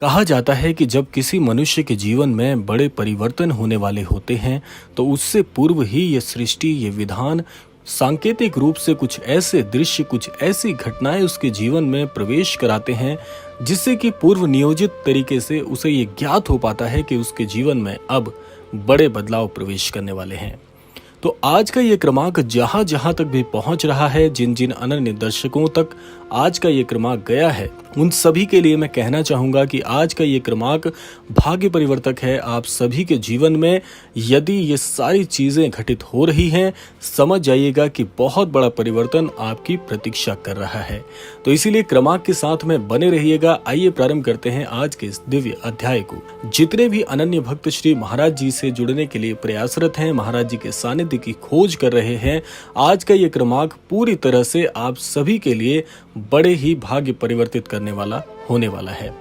कहा जाता है कि जब किसी मनुष्य के जीवन में बड़े परिवर्तन होने वाले होते हैं तो उससे पूर्व ही ये सृष्टि ये विधान सांकेतिक रूप से कुछ ऐसे दृश्य कुछ ऐसी घटनाएं उसके जीवन में प्रवेश कराते हैं जिससे कि पूर्व नियोजित तरीके से उसे ये ज्ञात हो पाता है कि उसके जीवन में अब बड़े बदलाव प्रवेश करने वाले हैं। तो आज का ये क्रमांक जहां जहां तक भी पहुंच रहा है, जिन जिन अनन्य दर्शकों तक आज का ये क्रमांक गया है, उन सभी के लिए मैं कहना चाहूंगा कि आज का ये क्रमांक भाग्य परिवर्तक है। आप सभी के जीवन में यदि ये सारी चीजें घटित हो रही हैं, समझ जाइएगा कि बहुत बड़ा परिवर्तन आपकी प्रतीक्षा कर रहा है। तो इसीलिए क्रमांक के साथ में बने रहिएगा। आइए प्रारंभ करते हैं आज के इस दिव्य अध्याय को। जितने भी अनन्य भक्त श्री महाराज जी से जुड़ने के लिए प्रयासरत हैं, महाराज जी के सानिध्य की खोज कर रहे हैं, आज का ये क्रमांक पूरी तरह से आप सभी के लिए बड़े ही भाग्य परिवर्तित करने वाला होने वाला है।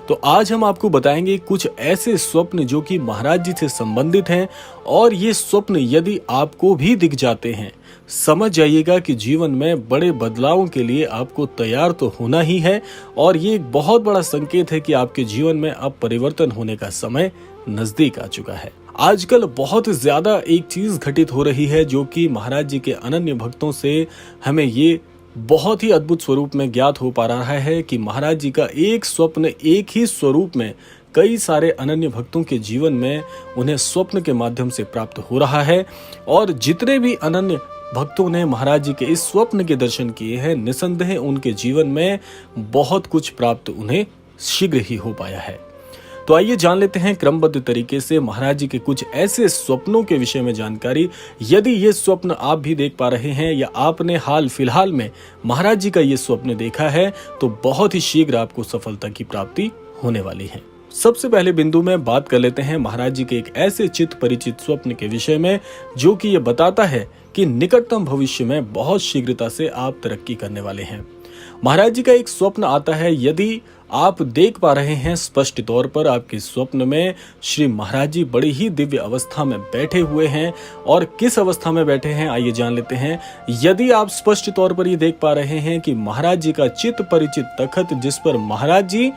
तो आज हम आपको बताएंगे कुछ ऐसे स्वप्न जो कि महाराज जी से संबंधित हैं, और ये स्वप्न यदि आपको भी दिख जाते हैं, समझ जाइएगा कि जीवन में बड़े बदलावों के लिए आपको तैयार तो होना ही है। और ये एक बहुत बड़ा संकेत है कि आपके जीवन में अब परिवर्तन होने का समय नजदीक आ चुका है। आजकल बहुत ज्यादा एक चीज घटित हो रही है जो कि महाराज जी के अनन्य भक्तों से हमें ये बहुत ही अद्भुत स्वरूप में ज्ञात हो पा रहा है कि महाराज जी का एक स्वप्न एक ही स्वरूप में कई सारे अनन्य भक्तों के जीवन में उन्हें स्वप्न के माध्यम से प्राप्त हो रहा है। और जितने भी अनन्य भक्तों ने महाराज जी के इस स्वप्न के दर्शन किए हैं, निसंदेह उनके जीवन में बहुत कुछ प्राप्त उन्हें शीघ्र ही हो पाया है। तो आइए जान लेते हैं क्रमबद्ध तरीके से महाराज जी के कुछ ऐसे स्वप्नों के विषय में जानकारी। यदि ये स्वप्न आप भी देख पा रहे हैं या आपने हाल फिलहाल में महाराज जी का ये स्वप्न देखा है, तो बहुत ही शीघ्र आपको सफलता की प्राप्ति होने वाली है। सबसे पहले बिंदु में बात कर लेते हैं महाराज जी के एक ऐसे चित्त परिचित स्वप्न के विषय में जो कि ये बताता है कि निकटतम भविष्य में बहुत शीघ्रता से आप तरक्की करने वाले हैं। महाराज जी का एक स्वप्न आता है, यदि आप देख पा रहे हैं स्पष्ट तौर पर आपके स्वप्न में श्री महाराज जी बड़ी ही दिव्य अवस्था में बैठे हुए हैं। और किस अवस्था में बैठे हैं आइए जान लेते हैं। यदि आप स्पष्ट तौर पर ये देख पा रहे हैं कि महाराज जी का चित्त परिचित तखत, जिस पर महाराज जी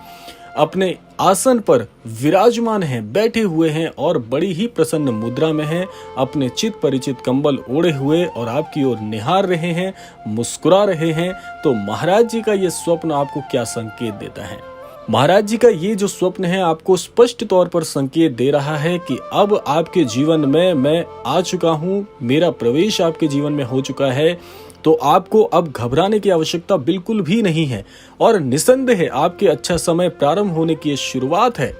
अपने आसन पर विराजमान हैं, बैठे हुए हैं और बड़ी ही प्रसन्न मुद्रा में हैं, अपने चित्त परिचित कंबल ओढ़े हुए और आपकी ओर निहार रहे हैं, मुस्कुरा रहे हैं, तो महाराज जी का ये स्वप्न आपको क्या संकेत देता है? महाराज जी का ये जो स्वप्न है आपको स्पष्ट तौर पर संकेत दे रहा है कि अब आपके जीवन में मैं आ चुका हूँ, मेरा प्रवेश आपके जीवन में हो चुका है। तो आपको अब घबराने की आवश्यकता बिल्कुल भी नहीं है, और निसंदेह आपके अच्छा समय प्रारंभ होने की शुरुआत है।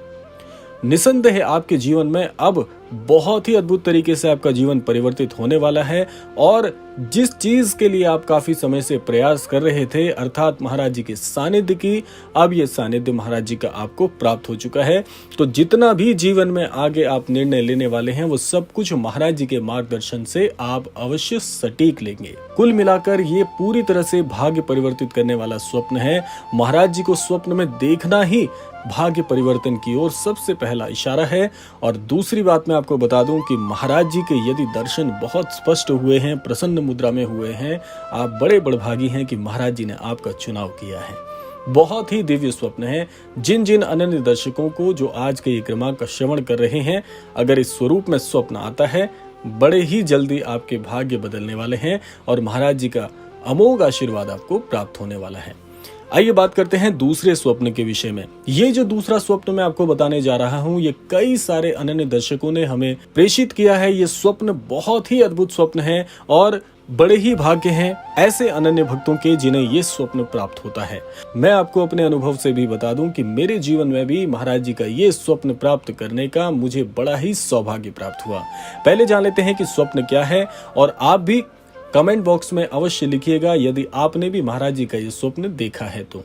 निसंदेह आपके जीवन में अब बहुत ही अद्भुत तरीके से आपका जीवन परिवर्तित होने वाला है। और जिस चीज के लिए आप काफी समय से प्रयास कर रहे थे, अर्थात महाराज जी के सानिध्य की, अब ये सानिध्य महाराज जी का आपको प्राप्त हो चुका है। तो जितना भी जीवन में आगे आप निर्णय लेने वाले हैं, वो सब कुछ महाराज जी के मार्गदर्शन से आप अवश्य सटीक लेंगे। कुल मिलाकर ये पूरी तरह से भाग्य परिवर्तित करने वाला स्वप्न है। महाराज जी को स्वप्न में देखना ही भाग्य परिवर्तन की ओर सबसे पहला इशारा है। और दूसरी बात मैं आपको बता दूं कि महाराज जी के यदि दर्शन बहुत स्पष्ट हुए हैं, प्रसन्न मुद्रा में हुए हैं, आप बड़े बड़भागी हैं कि महाराज जी ने आपका चुनाव किया है। बहुत ही दिव्य स्वप्न है। जिन जिन अनन्य दर्शकों को जो आज के ये क्रमांक का श्रवण कर रहे हैं, अगर इस स्वरूप में स्वप्न आता है, बड़े ही जल्दी आपके भाग्य बदलने वाले हैं और महाराज जी का अमोघ आशीर्वाद आपको प्राप्त होने वाला है। आइए बात करते हैं दूसरे स्वप्न के विषय में। ये जो दूसरा स्वप्न मैं आपको बताने जा रहा हूँ, ये कई सारे अनन्य दर्शकों ने हमें प्रेषित किया है। ये स्वप्न बहुत ही अद्भुत स्वप्न है और बड़े ही भाग्य हैं ऐसे अनन्य भक्तों के जिन्हें ये स्वप्न प्राप्त होता है। मैं आपको अपने अनुभव से भी बता दूं कि मेरे जीवन में भी महाराज जी का ये स्वप्न प्राप्त करने का मुझे बड़ा ही सौभाग्य प्राप्त हुआ। पहले जान लेते हैं कि स्वप्न क्या है, और आप भी कमेंट बॉक्स में अवश्य लिखिएगा यदि आपने भी महाराज जी का ये स्वप्न देखा है। तो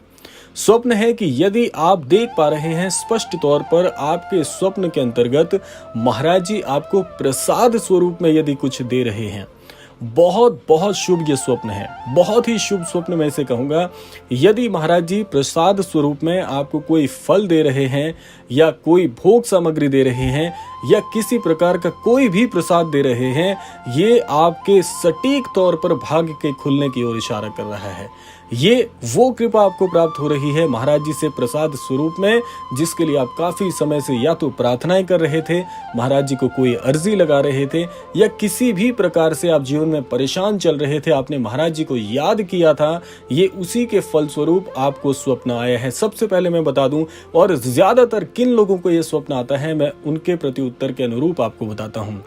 स्वप्न है कि यदि आप देख पा रहे हैं स्पष्ट तौर पर आपके स्वप्न के अंतर्गत महाराज जी आपको प्रसाद स्वरूप में यदि कुछ दे रहे हैं, बहुत बहुत शुभ ये स्वप्न है। बहुत ही शुभ स्वप्न मैं इसे कहूंगा। यदि महाराज जी प्रसाद स्वरूप में आपको कोई फल दे रहे हैं या कोई भोग सामग्री दे रहे हैं या किसी प्रकार का कोई भी प्रसाद दे रहे हैं, ये आपके सटीक तौर पर भाग्य के खुलने की ओर इशारा कर रहा है। ये वो कृपा आपको प्राप्त हो रही है महाराज जी से प्रसाद स्वरूप में, जिसके लिए आप काफी समय से या तो प्रार्थनाएं कर रहे थे, महाराज जी को कोई अर्जी लगा रहे थे, या किसी भी प्रकार से आप जीवन में परेशान चल रहे थे, आपने महाराज जी को याद किया था, ये उसी के फलस्वरूप आपको स्वप्न आया है। सबसे पहले मैं बता दूं, और ज्यादातर किन लोगों को ये स्वप्न आता है मैं उनके प्रति उत्तर के अनुरूप आपको बताता हूं।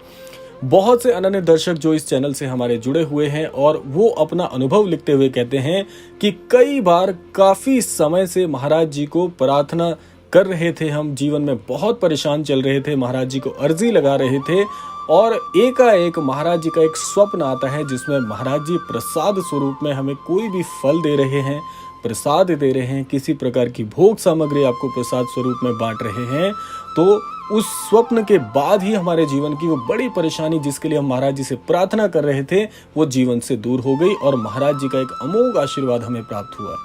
बहुत से अनन्य दर्शक जो इस चैनल से हमारे जुड़े हुए हैं और वो अपना अनुभव लिखते हुए कहते हैं कि कई बार काफी समय से महाराज जी को प्रार्थना कर रहे थे, हम जीवन में बहुत परेशान चल रहे थे, महाराज जी को अर्जी लगा रहे थे, और एकाएक महाराज जी का एक स्वप्न आता है जिसमें महाराज जी प्रसाद स्वरूप में हमें कोई भी फल दे रहे हैं, प्रसाद दे रहे हैं, किसी प्रकार की भोग सामग्री आपको प्रसाद स्वरूप में बांट रहे हैं। तो उस स्वप्न के बाद ही हमारे जीवन की वो बड़ी परेशानी जिसके लिए हम महाराज जी से प्रार्थना कर रहे थे वो जीवन से दूर हो गई और महाराज जी का एक अमोघ आशीर्वाद हमें प्राप्त हुआ।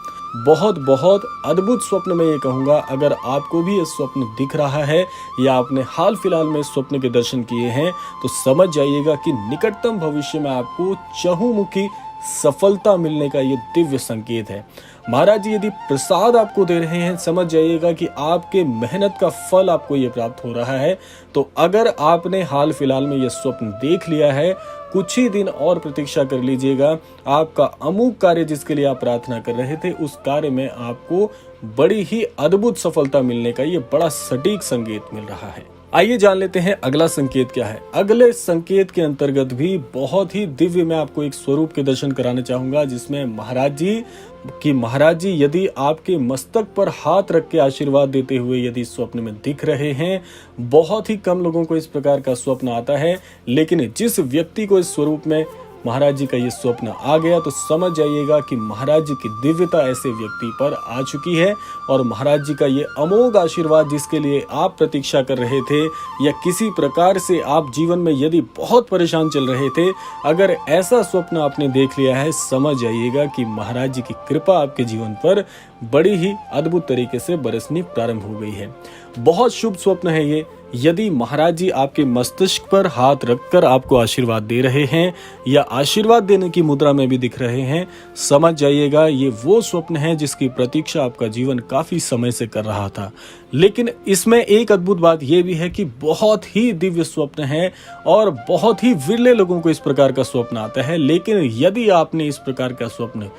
बहुत बहुत अद्भुत स्वप्न मैं ये कहूँगा। अगर आपको भी ये स्वप्न दिख रहा है या आपने हाल फिलहाल में स्वप्न के दर्शन किए हैं तो समझ जाइएगा कि निकटतम भविष्य में आपको चहुमुखी सफलता मिलने का ये दिव्य संकेत है। महाराज जी यदि प्रसाद आपको दे रहे हैं, समझ जाइएगा कि आपके मेहनत का फल आपको ये प्राप्त हो रहा है। तो अगर आपने हाल फिलहाल में ये स्वप्न देख लिया है, कुछ ही दिन और प्रतीक्षा कर लीजिएगा, आपका अमूक कार्य जिसके लिए आप प्रार्थना कर रहे थे उस कार्य में आपको बड़ी ही अद्भुत सफलता मिलने का ये बड़ा सटीक संकेत मिल रहा है। आइए जान लेते हैं अगला संकेत क्या है। अगले संकेत के अंतर्गत भी बहुत ही दिव्य मैं आपको एक स्वरूप के दर्शन कराना चाहूंगा जिसमें महाराज जी यदि आपके मस्तक पर हाथ रख के आशीर्वाद देते हुए यदि स्वप्न में दिख रहे हैं। बहुत ही कम लोगों को इस प्रकार का स्वप्न आता है, लेकिन जिस व्यक्ति को इस स्वरूप में महाराज जी का ये स्वप्न आ गया तो समझ जाइएगा कि महाराज जी की दिव्यता ऐसे व्यक्ति पर आ चुकी है और महाराज जी का ये अमोघ आशीर्वाद जिसके लिए आप प्रतीक्षा कर रहे थे या किसी प्रकार से आप जीवन में यदि बहुत परेशान चल रहे थे, अगर ऐसा स्वप्न आपने देख लिया है, समझ जाइएगा कि महाराज जी की कृपा आपके जीवन पर बड़ी ही अद्भुत तरीके से बरसनी प्रारंभ हो गई है। बहुत शुभ स्वप्न है ये। यदि महाराज जी आपके मस्तिष्क पर हाथ रखकर आपको आशीर्वाद दे रहे हैं या आशीर्वाद देने की मुद्रा में भी दिख रहे हैं, समझ जाइएगा ये वो स्वप्न है जिसकी प्रतीक्षा आपका जीवन काफी समय से कर रहा था। लेकिन इसमें एक अद्भुत बात यह भी है कि बहुत ही दिव्य स्वप्न है और बहुत ही विरले लोगों को इस प्रकार का स्वप्न आता है। लेकिन यदि आपने इस प्रकार का स्वप्न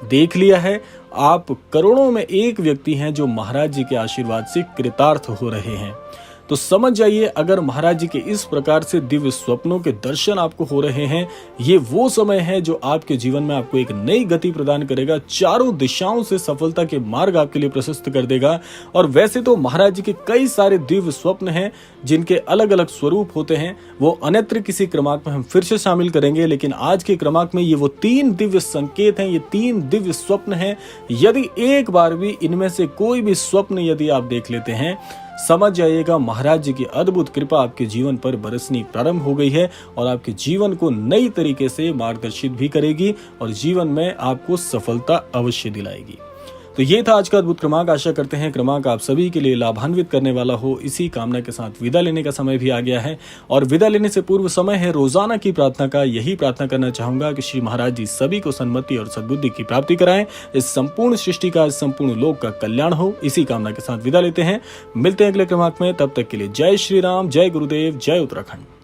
देख लिया है, आप करोड़ों में एक व्यक्ति हैं जो महाराज जी के आशीर्वाद से कृतार्थ हो रहे हैं। तो समझ जाइए, अगर महाराज जी के इस प्रकार से दिव्य स्वप्नों के दर्शन आपको हो रहे हैं, ये वो समय है जो आपके जीवन में आपको एक नई गति प्रदान करेगा, चारों दिशाओं से सफलता के मार्ग आपके लिए प्रशस्त कर देगा। और वैसे तो महाराज जी के कई सारे दिव्य स्वप्न हैं जिनके अलग अलग स्वरूप होते हैं, वो अन्यत्र किसी क्रमांक में हम फिर से शामिल करेंगे, लेकिन आज के क्रमांक में ये वो 3 दिव्य संकेत हैं, ये 3 दिव्य स्वप्न हैं। यदि एक बार भी इनमें से कोई भी स्वप्न यदि आप देख लेते हैं, समझ जाइएगा महाराज जी की अद्भुत कृपा आपके जीवन पर बरसनी प्रारंभ हो गई है और आपके जीवन को नई तरीके से मार्गदर्शित भी करेगी और जीवन में आपको सफलता अवश्य दिलाएगी। तो ये था आज का अद्भुत क्रमांक। आशा करते हैं क्रमांक आप सभी के लिए लाभान्वित करने वाला हो। इसी कामना के साथ विदा लेने का समय भी आ गया है और विदा लेने से पूर्व समय है रोजाना की प्रार्थना का। यही प्रार्थना करना चाहूंगा कि श्री महाराज जी सभी को सन्मति और सद्बुद्धि की प्राप्ति कराएं, इस संपूर्ण सृष्टि का, इस संपूर्ण लोक का कल्याण हो। इसी कामना के साथ विदा लेते हैं, मिलते हैं अगले क्रमांक में। तब तक के लिए जय श्री राम, जय गुरुदेव, जय उत्तराखंड।